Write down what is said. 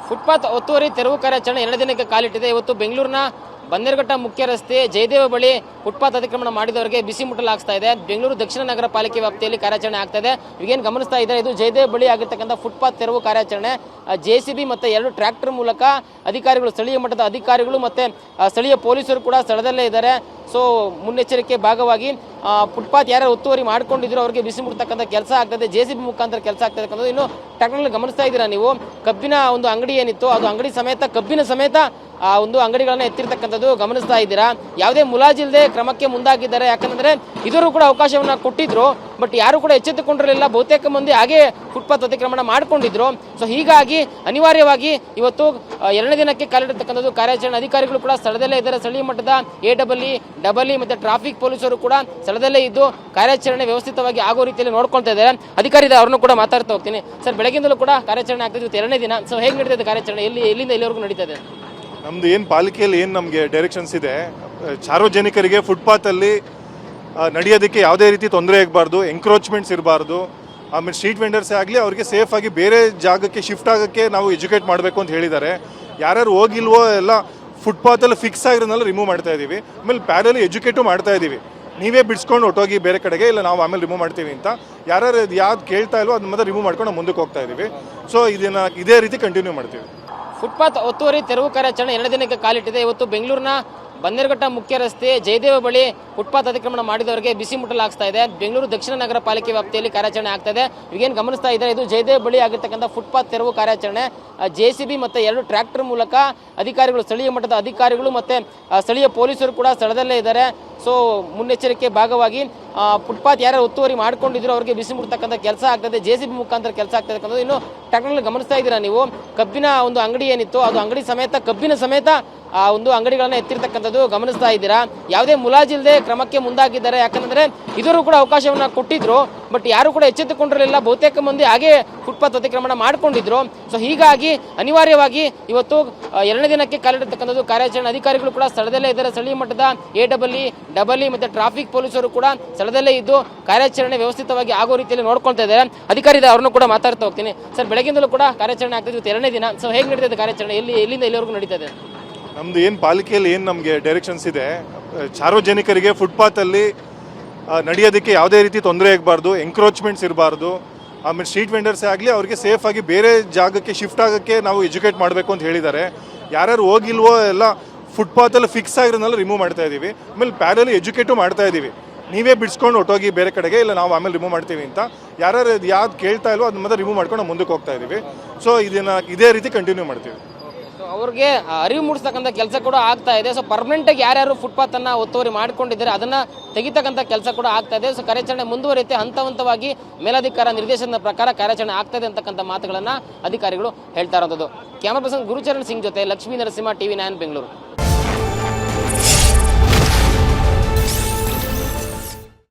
Footpath ಒತ್ತುವರಿ ತೆರವು ಕಾರ್ಯಾಚರಣೆ 2 ದಿನಕ್ಕೆ ಕಾಲಿಟ್ಟಿದೆ. ಇವತ್ತು ಬೆಂಗಳೂರಿನ ಬನ್ನೇರುಘಟ್ಟ ಮುಖ್ಯ ರಸ್ತೆ ಜಯದೇವ ಬಳಿ ಫುಟ್ಪಾತ್ ಅತಿಕ್ರಮಣ ಮಾಡಿದವರಿಗೆ ಬಿಸಿ ಮುಟ್ಟಲಾಗ್ತಾ ಇದೆ. ಬೆಂಗಳೂರು ದಕ್ಷಿಣ ನಗರ ಪಾಲಿಕೆ ವ್ಯಾಪ್ತಿಯಲ್ಲಿ ಕಾರ್ಯಾಚರಣೆ ಆಗ್ತಾ ಇದೆ. ಈಗೇನು ಗಮನಿಸ್ತಾ ಇದ್ದಾರೆ, ಇದು ಜಯದೇವ ಬಳಿ ಆಗಿರ್ತಕ್ಕಂಥ ಫುಟ್ಪಾತ್ ತೆರವು ಕಾರ್ಯಾಚರಣೆ. JCB ಮತ್ತು 2 ಟ್ರ್ಯಾಕ್ಟರ್ ಮೂಲಕ ಅಧಿಕಾರಿಗಳು, ಸ್ಥಳೀಯ ಮಟ್ಟದ ಅಧಿಕಾರಿಗಳು ಮತ್ತು ಸ್ಥಳೀಯ ಪೊಲೀಸರು ಕೂಡ ಸ್ಥಳದಲ್ಲೇ ಇದ್ದಾರೆ. ಸೊ ಮುನ್ನೆಚ್ಚರಿಕೆ ಭಾಗವಾಗಿ ಫುಟ್ಪಾತ್ ಯಾರು ಒತ್ತುವರಿ ಮಾಡ್ಕೊಂಡಿದ್ರು ಅವರಿಗೆ ಬಿಸಿ ಮುಡ್ತಕ್ಕಂಥ ಕೆಲಸ ಆಗ್ತದೆ. JCB ಮುಖಾಂತರ ಕೆಲಸ ಆಗ್ತದೆ. ಇನ್ನು ಟ್ರ್ಯಾಕ್ಟರ್ನಲ್ಲಿ ಗಮನಿಸ್ತಾ ಇದ್ದೀರಾ ನೀವು, ಕಬ್ಬಿನ ಒಂದು ಅಂಗಡಿ ಏನಿತ್ತು ಅದು ಅಂಗಡಿ ಸಮೇತ ಕಬ್ಬಿನ ಸಮೇತ ಆ ಒಂದು ಅಂಗಡಿಗಳನ್ನ ಎತ್ತಿರ್ತಕ್ಕಂಥದ್ದು ಗಮನಿಸ್ತಾ ಇದ್ದೀರಾ. ಯಾವುದೇ ಮುಲಾಜಿಲ್ಲದೆ ಕ್ರಮಕ್ಕೆ ಮುಂದಾಗಿದ್ದಾರೆ. ಯಾಕಂದ್ರೆ ಇದರೂ ಕೂಡ ಅವಕಾಶವನ್ನ ಕೊಟ್ಟಿದ್ರು, ಬಟ್ ಯಾರು ಕೂಡ ಎಚ್ಚೆತ್ತುಕೊಂಡಿರಲಿಲ್ಲ. ಬಹುತೇಕ ಮಂದಿ ಹಾಗೆ ಫುಟ್ಪಾತ್ ಅತಿಕ್ರಮಣ ಮಾಡ್ಕೊಂಡಿದ್ರು. ಸೊ ಹೀಗಾಗಿ ಅನಿವಾರ್ಯವಾಗಿ ಇವತ್ತು 2ನೇ ದಿನಕ್ಕೆ ಕಾಲಿಡತಕ್ಕಂಥದ್ದು ಕಾರ್ಯಾಚರಣೆ. ಅಧಿಕಾರಿಗಳು ಕೂಡ ಸ್ಥಳದಲ್ಲೇ ಇದ್ದಾರೆ. ಸ್ಥಳೀಯ ಮಟ್ಟದ AEE ಮತ್ತು ಟ್ರಾಫಿಕ್ ಪೊಲೀಸರು ಕೂಡ ಸ್ಥಳದಲ್ಲೇ ಇದ್ದು ಕಾರ್ಯಾಚರಣೆ ವ್ಯವಸ್ಥಿತವಾಗಿ ಆಗೋ ರೀತಿಯಲ್ಲಿ ನೋಡ್ಕೊಳ್ತಾ ಇದ್ದಾರೆ. ಅಧಿಕಾರಿ ಅವ್ರನ್ನು ಕೂಡ ಮಾತಾಡ್ತಾ ಹೋಗ್ತೀನಿ. ಸರ್, ಬೆಳಗ್ಗಿಂದಲೂ ಕೂಡ ಕಾರ್ಯಾಚರಣೆ ಆಗ್ತಿದೆ, 2ನೇ ದಿನ. ಸೊ ಹೇಗೆ ನಡೀತಿದೆ ಕಾರ್ಯಾಚರಣೆ? ಎಲ್ಲಿಂದ ಎಲ್ಲಿವರೆಗೂ ನಡೀತಾ ಇದೆ? ನಮ್ದು ಏನು ಪಾಲಿಕೆಯಲ್ಲಿ ಏನು ನಮಗೆ ಡೈರೆಕ್ಷನ್ಸ್ ಇದೆ, ಸಾರ್ವಜನಿಕರಿಗೆ ಫುಟ್ಪಾತಲ್ಲಿ ನಡೆಯೋದಕ್ಕೆ ಯಾವುದೇ ರೀತಿ ತೊಂದರೆ ಆಗಬಾರ್ದು, ಎಂಕ್ರೋಚ್ಮೆಂಟ್ಸ್ ಇರಬಾರ್ದು. ಆಮೇಲೆ ಸ್ಟ್ರೀಟ್ ವೆಂಡರ್ಸೇ ಆಗಲಿ ಅವ್ರಿಗೆ ಸೇಫಾಗಿ ಬೇರೆ ಜಾಗಕ್ಕೆ ಶಿಫ್ಟ್ ಆಗೋಕ್ಕೆ ನಾವು ಎಜುಕೇಟ್ ಮಾಡಬೇಕು ಅಂತ ಹೇಳಿದ್ದಾರೆ. ಯಾರ್ಯಾರು ಹೋಗಿಲ್ವೋ ಎಲ್ಲ ಫುಟ್ಪಾತಲ್ಲಿ ಫಿಕ್ಸ್ ಆಗಿರೋದನ್ನೆಲ್ಲ ರಿಮೂವ್ ಮಾಡ್ತಾ ಇದ್ದೀವಿ. ಆಮೇಲೆ ಪ್ಯಾಡಲ್ಲಿ ಎಜುಕೇಟು ಮಾಡ್ತಾ ಇದ್ದೀವಿ. ನೀವೇ ಬಿಡಿಸ್ಕೊಂಡು ಹೊಟ್ಟೋಗಿ ಬೇರೆ ಕಡೆಗೆ, ಇಲ್ಲ ನಾವು ಆಮೇಲೆ ರಿಮೂವ್ ಮಾಡ್ತೀವಿ ಅಂತ. ಯಾರ್ಯಾರು ಯಾವ್ದು ಕೇಳ್ತಾ ಇಲ್ವೋ ಅದನ್ನ ಮತ್ತೆ ರಿಮೂವ್ ಮಾಡ್ಕೊಂಡು ನಾವು ಮುಂದಕ್ಕೆ ಹೋಗ್ತಾ ಇದ್ದೀವಿ. ಸೊ ಇದನ್ನು ಇದೇ ರೀತಿ ಕಂಟಿನ್ಯೂ ಮಾಡ್ತೀವಿ. ಫುಟ್ಪಾತ್ ಒತ್ತುವರಿ ತೆರವು ಕಾರ್ಯಾಚರಣೆ 2 ದಿನಕ್ಕೆ ಕಾಲಿಟ್ಟಿದೆ. ಇವತ್ತು ಬೆಂಗಳೂರಿನ ಬನ್ನೇರುಘಟ್ಟ ಮುಖ್ಯ ರಸ್ತೆ ಜಯದೇವ ಬಳಿ ಫುಟ್ಪಾತ್ ಅತಿಕ್ರಮಣ ಮಾಡಿದವರಿಗೆ ಬಿಸಿ ಮುಟ್ಟಲಾಗ್ತಾ ಇದೆ. ಬೆಂಗಳೂರು ದಕ್ಷಿಣ ನಗರ ಪಾಲಿಕೆ ವ್ಯಾಪ್ತಿಯಲ್ಲಿ ಕಾರ್ಯಾಚರಣೆ ಆಗ್ತಾ ಇದೆ. ಈಗೇನು ಗಮನಿಸ್ತಾ ಇದ್ದಾರೆ, ಇದು ಜಯದೇವ ಬಳಿ ಆಗಿರ್ತಕ್ಕಂಥ ಫುಟ್ಪಾತ್ ತೆರವು ಕಾರ್ಯಾಚರಣೆ. JCB ಮತ್ತು 2 ಟ್ರ್ಯಾಕ್ಟರ್ ಮೂಲಕ ಅಧಿಕಾರಿಗಳು, ಸ್ಥಳೀಯ ಮಟ್ಟದ ಅಧಿಕಾರಿಗಳು ಮತ್ತು ಸ್ಥಳೀಯ ಪೊಲೀಸರು ಕೂಡ ಸ್ಥಳದಲ್ಲೇ ಇದ್ದಾರೆ. ಸೊ ಮುನ್ನೆಚ್ಚರಿಕೆ ಭಾಗವಾಗಿ ಫುಟ್ಪಾತ್ ಯಾರು ಒತ್ತುವರಿ ಮಾಡ್ಕೊಂಡಿದ್ರು ಅವರಿಗೆ ಬಿಸಿ ಮುಡ್ತಕ್ಕಂಥ ಕೆಲಸ ಆಗ್ತದೆ. JCB ಮುಖಾಂತರ ಕೆಲಸ ಆಗ್ತದೆ. ಇನ್ನು ಟ್ರ್ಯಾಕ್ಟರ್ನಲ್ಲಿ ಗಮನಿಸ್ತಾ ಇದ್ದೀರಾ ನೀವು, ಕಬ್ಬಿನ ಒಂದು ಅಂಗಡಿ ಏನಿತ್ತು ಅದು ಅಂಗಡಿ ಸಮೇತ ಕಬ್ಬಿನ ಸಮೇತ ಆ ಒಂದು ಅಂಗಡಿಗಳನ್ನ ಎತ್ತಿರ್ತಕ್ಕಂಥದ್ದು ಗಮನಿಸ್ತಾ ಇದ್ದೀರಾ. ಯಾವುದೇ ಮುಲಾಜಿಲ್ಲದೆ ಕ್ರಮಕ್ಕೆ ಮುಂದಾಗಿದ್ದಾರೆ. ಯಾಕಂದ್ರೆ ಇದರೂ ಕೂಡ ಅವಕಾಶವನ್ನ ಕೊಟ್ಟಿದ್ರು, ಬಟ್ ಯಾರು ಕೂಡ ಎಚ್ಚೆತ್ತುಕೊಂಡಿರಲಿಲ್ಲ. ಬಹುತೇಕ ಮಂದಿ ಹಾಗೆ ಫುಟ್ಪಾತ್ ಅತಿಕ್ರಮಣ ಮಾಡ್ಕೊಂಡಿದ್ರು. ಸೊ ಹೀಗಾಗಿ ಅನಿವಾರ್ಯವಾಗಿ ಇವತ್ತು 2ನೇ ದಿನಕ್ಕೆ ಕಾಲಿಡತಕ್ಕಂಥದ್ದು ಕಾರ್ಯಾಚರಣೆ. ಅಧಿಕಾರಿಗಳು ಕೂಡ ಸ್ಥಳದಲ್ಲೇ ಇದ್ದಾರೆ. ಸ್ಥಳೀಯ ಮಟ್ಟದ AEE ಮತ್ತು ಟ್ರಾಫಿಕ್ ಪೊಲೀಸರು ಕೂಡ ಸ್ಥಳದಲ್ಲೇ ಇದ್ದು ಕಾರ್ಯಾಚರಣೆ ವ್ಯವಸ್ಥಿತವಾಗಿ ಆಗೋ ರೀತಿಯಲ್ಲಿ ನೋಡ್ಕೊಳ್ತಾ ಇದ್ದಾರೆ. ಅಧಿಕಾರಿ ಅವ್ರನ್ನು ಕೂಡ ಮಾತಾಡ್ತಾ ಹೋಗ್ತೀನಿ. ಸರ್, ಬೆಳಗ್ಗಿಂದಲೂ ಕೂಡ ಕಾರ್ಯಾಚರಣೆ ಆಗ್ತಿದೆ, 2ನೇ ದಿನ. ಸೊ ಹೇಗೆ ನಡೀತಿದೆ ಕಾರ್ಯಾಚರಣೆ? ಎಲ್ಲಿಂದ ಎಲ್ಲಿವರೆಗೂ ನಡೀತಾ ಇದೆ? ನಮ್ದು ಏನು ಪಾಲಿಕೆಯಲ್ಲಿ ಏನು ನಮಗೆ ಡೈರೆಕ್ಷನ್ಸ್ ಇದೆ, ಸಾರ್ವಜನಿಕರಿಗೆ ಫುಟ್ಪಾತಲ್ಲಿ ನಡೆಯೋದಕ್ಕೆ ಯಾವುದೇ ರೀತಿ ತೊಂದರೆ ಆಗಬಾರ್ದು, ಎಂಕ್ರೋಚ್ಮೆಂಟ್ಸ್ ಇರಬಾರ್ದು. ಆಮೇಲೆ ಸ್ಟ್ರೀಟ್ ವೆಂಡರ್ಸೇ ಆಗಲಿ ಅವ್ರಿಗೆ ಸೇಫಾಗಿ ಬೇರೆ ಜಾಗಕ್ಕೆ ಶಿಫ್ಟ್ ಆಗೋಕ್ಕೆ ನಾವು ಎಜುಕೇಟ್ ಮಾಡಬೇಕು ಅಂತ ಹೇಳಿದ್ದಾರೆ. ಯಾರ್ಯಾರು ಹೋಗಿಲ್ವೋ ಎಲ್ಲ ಫುಟ್ಪಾತಲ್ಲಿ ಫಿಕ್ಸ್ ಆಗಿರೋದನ್ನೆಲ್ಲ ರಿಮೂವ್ ಮಾಡ್ತಾ ಇದ್ದೀವಿ. ಆಮೇಲೆ ಪ್ಯಾಡಲ್ಲಿ ಎಜುಕೇಟು ಮಾಡ್ತಾ ಇದ್ದೀವಿ. ನೀವೇ ಬಿಡಿಸ್ಕೊಂಡು ಹೊಟ್ಟೋಗಿ ಬೇರೆ ಕಡೆಗೆ, ಇಲ್ಲ ನಾವು ಆಮೇಲೆ ರಿಮೂವ್ ಮಾಡ್ತೀವಿ ಅಂತ. ಯಾರ್ಯಾರು ಯಾವ್ದು ಕೇಳ್ತಾ ಇಲ್ವೋ ಅದನ್ನ ಮತ್ತೆ ರಿಮೂವ್ ಮಾಡ್ಕೊಂಡು ನಾವು ಮುಂದಕ್ಕೆ ಹೋಗ್ತಾ ಇದ್ದೀವಿ. ಸೊ ಇದನ್ನು ಇದೇ ರೀತಿ ಕಂಟಿನ್ಯೂ ಮಾಡ್ತೀವಿ. ಅವ್ರಿಗೆ ಅರಿವು ಮೂಡಿಸ್ತಕ್ಕಂಥ ಕೆಲಸ ಕೂಡ ಆಗ್ತಾ ಇದೆ. ಸೊ ಪರ್ಮನೆಂಟಾಗಿ ಯಾರ್ಯಾರು ಫುಟ್ಪಾತನ್ನು ಒತ್ತುವರಿ ಮಾಡ್ಕೊಂಡಿದ್ದಾರೆ ಅದನ್ನು ತೆಗಿತಕ್ಕಂಥ ಕೆಲಸ ಕೂಡ ಆಗ್ತಾ ಇದೆ. ಸೊ ಕಾರ್ಯಾಚರಣೆ ಮುಂದುವರಿಯುತ್ತೆ. ಹಂತವಾಗಿ ಮೇಲಾಧಿಕಾರ ನಿರ್ದೇಶನದ ಪ್ರಕಾರ ಕಾರ್ಯಾಚರಣೆ ಆಗ್ತಾ ಇದೆ ಅಂತಕ್ಕಂಥ ಮಾತುಗಳನ್ನು ಅಧಿಕಾರಿಗಳು ಹೇಳ್ತಾ ಇರೋದು. ಕ್ಯಾಮರಾ ಪರ್ಸನ್ ಗುರುಚರಣ್ ಸಿಂಗ್ ಜೊತೆ ಲಕ್ಷ್ಮೀ ನರಸಿಂಹ, TV9 ಬೆಂಗಳೂರು.